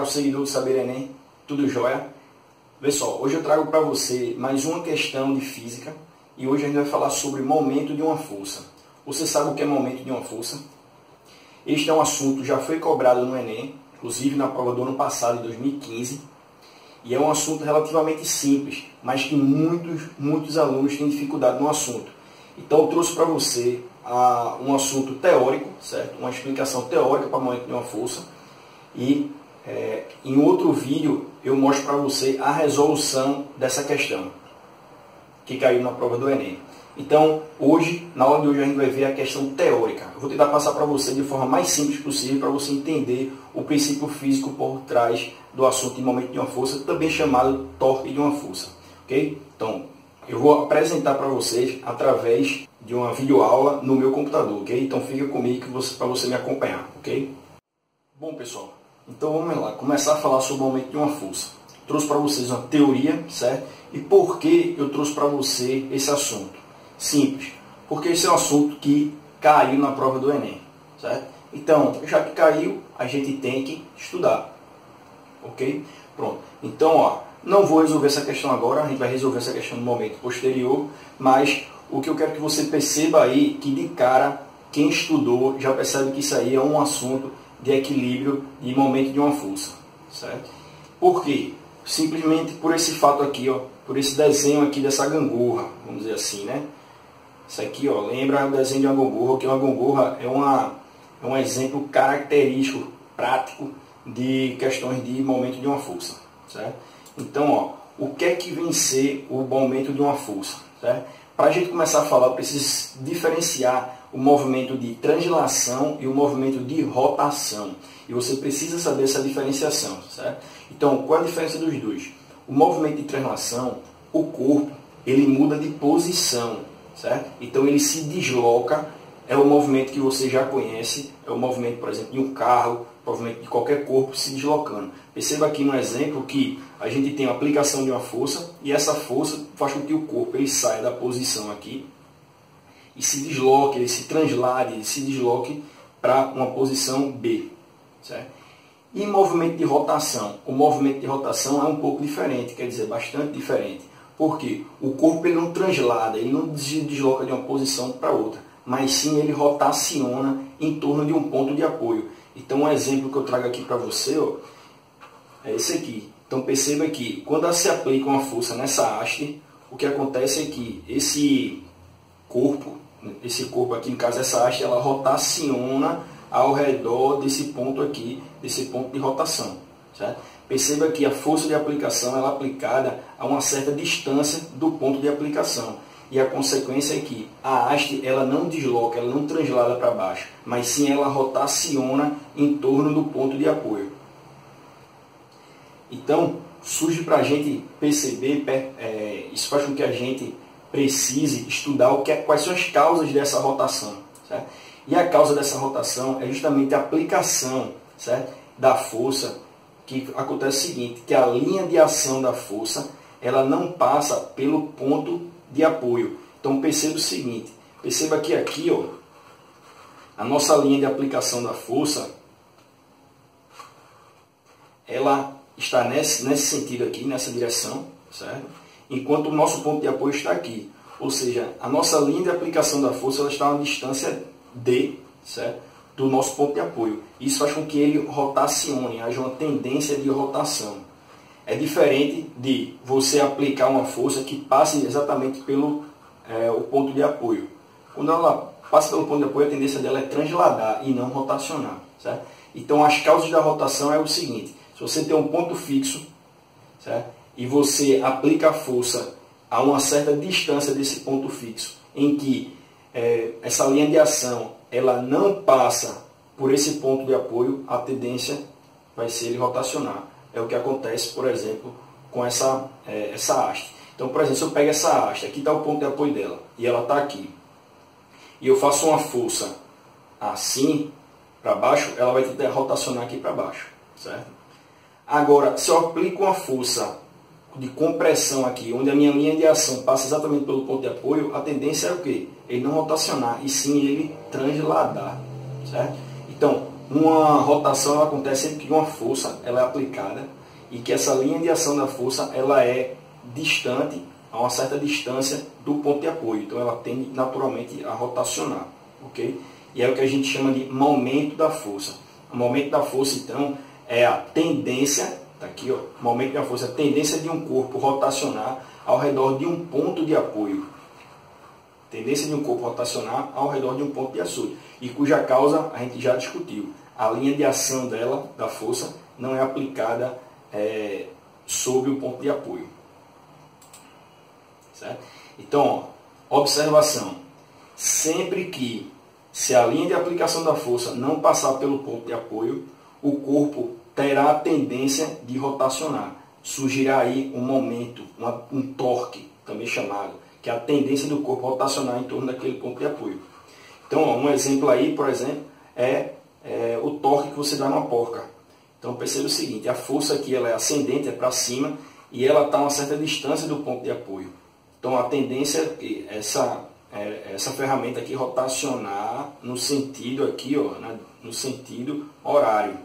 caro seguidor do Saber Enem, tudo jóia? Pessoal, hoje eu trago para você mais uma questão de física e hoje a gente vai falar sobre momento de uma força. Você sabe o que é momento de uma força? Este é um assunto que já foi cobrado no Enem, inclusive na prova do ano passado, de 2015, e é um assunto relativamente simples, mas que muitos alunos têm dificuldade no assunto. Então eu trouxe para você um assunto teórico, certo? Uma explicação teórica para o momento de uma força, e em outro vídeo eu mostro para você a resolução dessa questão que caiu na prova do Enem. Então, na aula de hoje a gente vai ver a questão teórica. Eu vou tentar passar para você de forma mais simples possível para você entender o princípio físico por trás do assunto de momento de uma força, também chamado torque de uma força. Ok? Então, eu vou apresentar para vocês através de uma videoaula no meu computador. Ok? Então, fica comigo para você me acompanhar. Ok? Bom, pessoal, então vamos lá, começar a falar sobre o momento de uma força. Trouxe para vocês uma teoria, certo? E por que eu trouxe para você esse assunto? Simples, porque esse é um assunto que caiu na prova do Enem, certo? Então, já que caiu, a gente tem que estudar, ok? Pronto, então, não vou resolver essa questão agora, a gente vai resolver essa questão no momento posterior, mas o que eu quero que você perceba aí, que de cara, quem estudou já percebe que isso aí é um assunto de equilíbrio e momento de uma força, certo? Por quê? Simplesmente por esse fato aqui, por esse desenho aqui dessa gangorra, vamos dizer assim, né? Isso aqui, lembra o desenho de uma gangorra, que uma gangorra é um exemplo característico, prático, de questões de momento de uma força, certo? Então, o que é que vem ser o momento de uma força, certo? Para a gente começar a falar, eu preciso diferenciar o movimento de translação e o movimento de rotação. E você precisa saber essa diferenciação, certo? Então, qual é a diferença dos dois? O movimento de translação, o corpo, ele muda de posição, certo? Então, ele se desloca, é o movimento que você já conhece, é o movimento, por exemplo, de um carro, o movimento de qualquer corpo se deslocando. Perceba aqui no exemplo que a gente tem a aplicação de uma força, e essa força faz com que o corpo ele saia da posição aqui, e se desloque, ele se translade, ele se desloque para uma posição B, certo? E movimento de rotação? O movimento de rotação é um pouco diferente, quer dizer, bastante diferente. Porque o corpo ele não translada, ele não se desloca de uma posição para outra, mas sim ele rotaciona em torno de um ponto de apoio. Então, um exemplo que eu trago aqui para você é esse aqui. Então, perceba que quando se aplica uma força nessa haste, o que acontece é que esse corpo aqui, no caso essa haste, ela rotaciona ao redor desse ponto aqui, desse ponto de rotação, certo? Perceba que a força de aplicação ela é aplicada a uma certa distância do ponto de aplicação. E a consequência é que a haste ela não desloca, ela não translada para baixo, mas sim ela rotaciona em torno do ponto de apoio. Então, surge para a gente perceber, isso faz com que a gente precise estudar quais são as causas dessa rotação, certo? E a causa dessa rotação é justamente a aplicação, certo, da força, que acontece o seguinte, que a linha de ação da força ela não passa pelo ponto de apoio. Então perceba o seguinte, perceba que aqui, a nossa linha de aplicação da força, ela está nesse sentido aqui, nessa direção, certo? Enquanto o nosso ponto de apoio está aqui. Ou seja, a nossa linha de aplicação da força ela está a uma distância D, certo? Do nosso ponto de apoio. Isso faz com que ele rotacione, haja uma tendência de rotação. É diferente de você aplicar uma força que passe exatamente pelo o ponto de apoio. Quando ela passa pelo ponto de apoio, a tendência dela é transladar e não rotacionar, certo? Então, as causas da rotação é o seguinte. Se você tem um ponto fixo, certo? E você aplica a força a uma certa distância desse ponto fixo, em que essa linha de ação ela não passa por esse ponto de apoio, a tendência vai ser ele rotacionar. É o que acontece, por exemplo, com essa haste. Então, por exemplo, se eu pego essa haste, aqui está o ponto de apoio dela, e ela está aqui, e eu faço uma força assim para baixo, ela vai tentar rotacionar aqui para baixo, certo? Agora, se eu aplico uma força de compressão aqui, onde a minha linha de ação passa exatamente pelo ponto de apoio, a tendência é o quê? Ele não rotacionar, e sim ele transladar, certo? Então, uma rotação ela acontece sempre que uma força ela é aplicada e que essa linha de ação da força ela é distante, a uma certa distância do ponto de apoio. Então ela tende naturalmente a rotacionar, ok? E é o que a gente chama de momento da força. O momento da força, então, é a tendência, tá aqui, ó, o momento da força, a tendência de um corpo rotacionar ao redor de um ponto de apoio. Tendência de um corpo rotacionar ao redor de um ponto de apoio. E cuja causa a gente já discutiu. A linha de ação dela, da força, não é aplicada sobre o ponto de apoio. Certo? Então, ó, observação. Sempre que, se a linha de aplicação da força não passar pelo ponto de apoio, o corpo terá a tendência de rotacionar. Surgirá aí um momento, um torque, também chamado, que é a tendência do corpo rotacionar em torno daquele ponto de apoio. Então, ó, um exemplo aí, por exemplo, é o torque que você dá numa porca. Então, perceba o seguinte, a força aqui ela é ascendente, é para cima, e ela está a uma certa distância do ponto de apoio. Então, a tendência é que essa ferramenta aqui rotacionar no sentido aqui, ó, né, no sentido horário.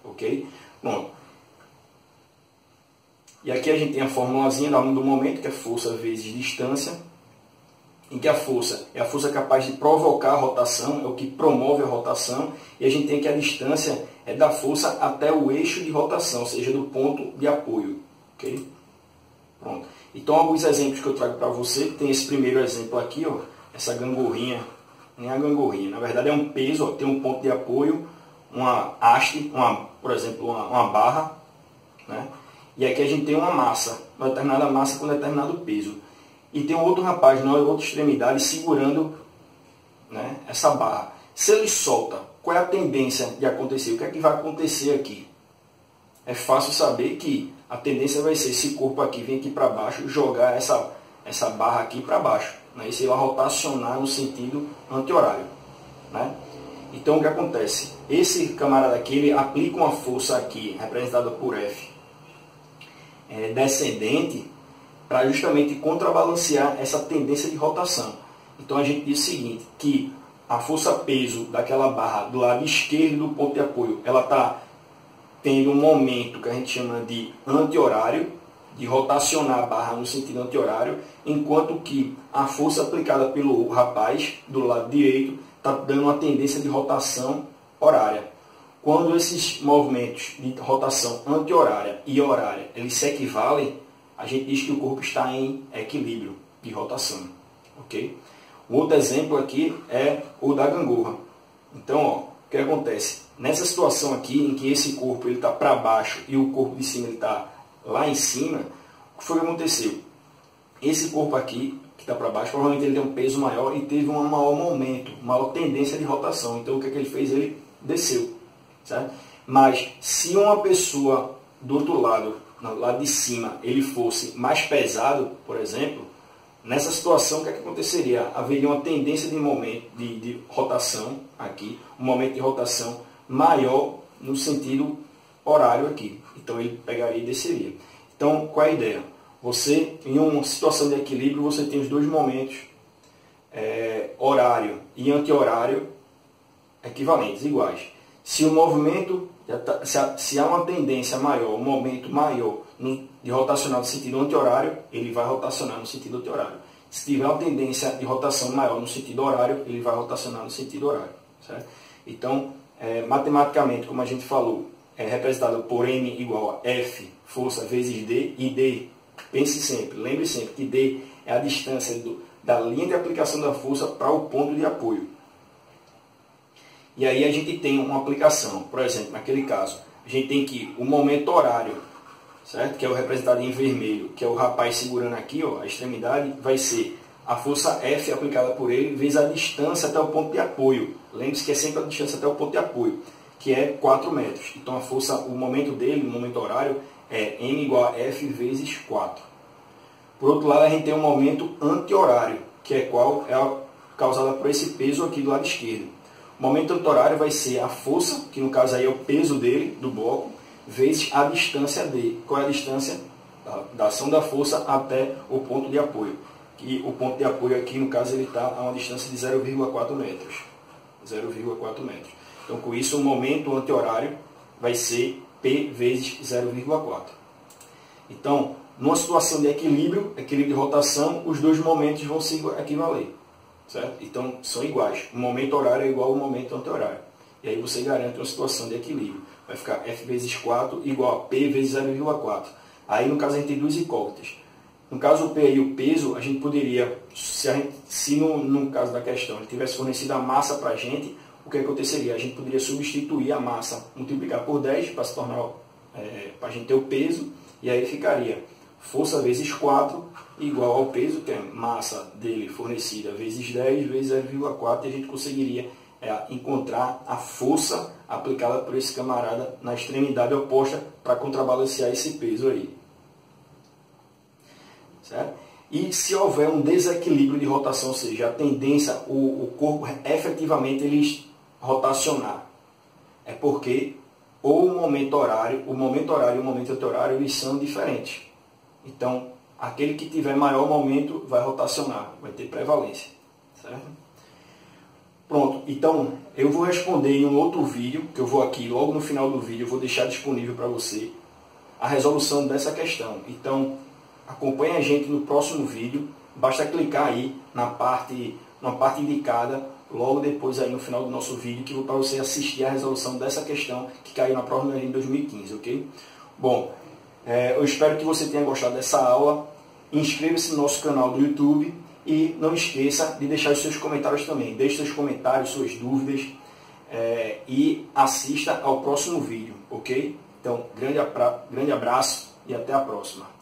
Ok? Bom, e aqui a gente tem a formulazinha do momento, que é força vezes distância, em que a força é a força capaz de provocar a rotação, é o que promove a rotação, e a gente tem que a distância é da força até o eixo de rotação, ou seja, do ponto de apoio. Ok? Pronto. Então, alguns exemplos que eu trago para você, tem esse primeiro exemplo aqui, ó, essa gangorrinha, nem a gangorrinha, na verdade é um peso, ó, tem um ponto de apoio, uma haste, por exemplo, uma barra, né? E aqui a gente tem uma massa, uma determinada massa com determinado peso. E tem um outro rapaz na outra extremidade segurando, né, essa barra. Se ele solta, qual é a tendência de acontecer? O que é que vai acontecer aqui? É fácil saber que a tendência vai ser esse corpo aqui vir aqui para baixo, jogar essa barra aqui para baixo. Né? Isso vai rotacionar no sentido anti-horário. Né? Então o que acontece? Esse camarada aqui ele aplica uma força aqui, representada por F, descendente, para justamente contrabalancear essa tendência de rotação. Então a gente diz o seguinte, que a força-peso daquela barra do lado esquerdo do ponto de apoio, ela está tendo um momento que a gente chama de anti-horário, de rotacionar a barra no sentido anti-horário, enquanto que a força aplicada pelo rapaz do lado direito está dando uma tendência de rotação horária. Quando esses movimentos de rotação anti-horária e horária eles se equivalem, a gente diz que o corpo está em equilíbrio de rotação. Ok? Um outro exemplo aqui é o da gangorra. Então, ó, o que acontece? Nessa situação aqui, em que esse corpo está para baixo e o corpo de cima está lá em cima, o que foi que aconteceu? Esse corpo aqui, que está para baixo, provavelmente ele tem um peso maior e teve um maior momento, maior tendência de rotação. Então, o que é que ele fez? Ele desceu. Certo? Mas, se uma pessoa do outro lado, no lado de cima, ele fosse mais pesado, por exemplo, nessa situação, o que é que aconteceria? Haveria uma tendência de momento de rotação aqui, um momento de rotação maior no sentido horário aqui. Então ele pegaria e desceria. Então, qual é a ideia? Você, em uma situação de equilíbrio, você tem os dois momentos, horário e anti-horário, equivalentes, iguais. Se o movimento, se há uma tendência maior, um momento maior de rotacionar no sentido anti-horário, ele vai rotacionar no sentido anti-horário. Se tiver uma tendência de rotação maior no sentido horário, ele vai rotacionar no sentido horário. Certo? Então, matematicamente, como a gente falou, é representado por M igual a F, força, vezes D, e D, pense sempre, lembre sempre que D é a distância da linha de aplicação da força para o ponto de apoio. E aí a gente tem uma aplicação, por exemplo, naquele caso, a gente tem que o momento horário, certo? Que é o representado em vermelho, que é o rapaz segurando aqui, ó, a extremidade, vai ser a força F aplicada por ele vezes a distância até o ponto de apoio. Lembre-se que é sempre a distância até o ponto de apoio, que é 4 metros. Então a força, o momento dele, o momento horário, é M igual a F vezes 4. Por outro lado, a gente tem um momento anti-horário, que é qual? É causada por esse peso aqui do lado esquerdo. O momento anti-horário vai ser a força, que no caso aí é o peso dele, do bloco, vezes a distância D. Qual é a distância? Da ação da força até o ponto de apoio. Que o ponto de apoio aqui, no caso, ele está a uma distância de 0,4 metros. 0,4 metros. Então, com isso, o momento anti-horário vai ser P vezes 0,4. Então, numa situação de equilíbrio de rotação, os dois momentos vão se equivaler. Certo? Então, são iguais. O momento horário é igual ao momento anti-horário. E aí você garante uma situação de equilíbrio. Vai ficar F vezes 4 igual a P vezes 0,4. Aí, no caso, a gente tem duas incógnitas. No caso, o P e o peso, a gente poderia, se no caso da questão, ele tivesse fornecido a massa para a gente, o que aconteceria? A gente poderia substituir a massa, multiplicar por 10 para se tornar, para a gente ter o peso, e aí ficaria força vezes 4 igual ao peso, que é massa dele fornecida vezes 10 vezes 0,4, e a gente conseguiria encontrar a força aplicada por esse camarada na extremidade oposta para contrabalancear esse peso aí. Certo? E se houver um desequilíbrio de rotação, ou seja, a tendência, o corpo efetivamente ele rotacionar, é porque ou o momento horário e o momento anti-horário eles são diferentes. Então, aquele que tiver maior momento vai rotacionar, vai ter prevalência. Certo? Pronto, então eu vou responder em um outro vídeo, que eu vou aqui logo no final do vídeo, eu vou deixar disponível para você a resolução dessa questão. Então, acompanhe a gente no próximo vídeo, basta clicar aí na parte indicada, logo depois aí no final do nosso vídeo, que para você assistir a resolução dessa questão que caiu na prova do Enem em 2015, ok? Bom, eu espero que você tenha gostado dessa aula. Inscreva-se no nosso canal do YouTube e não esqueça de deixar os seus comentários também. Deixe seus comentários, suas dúvidas e assista ao próximo vídeo, ok? Então, grande abraço e até a próxima.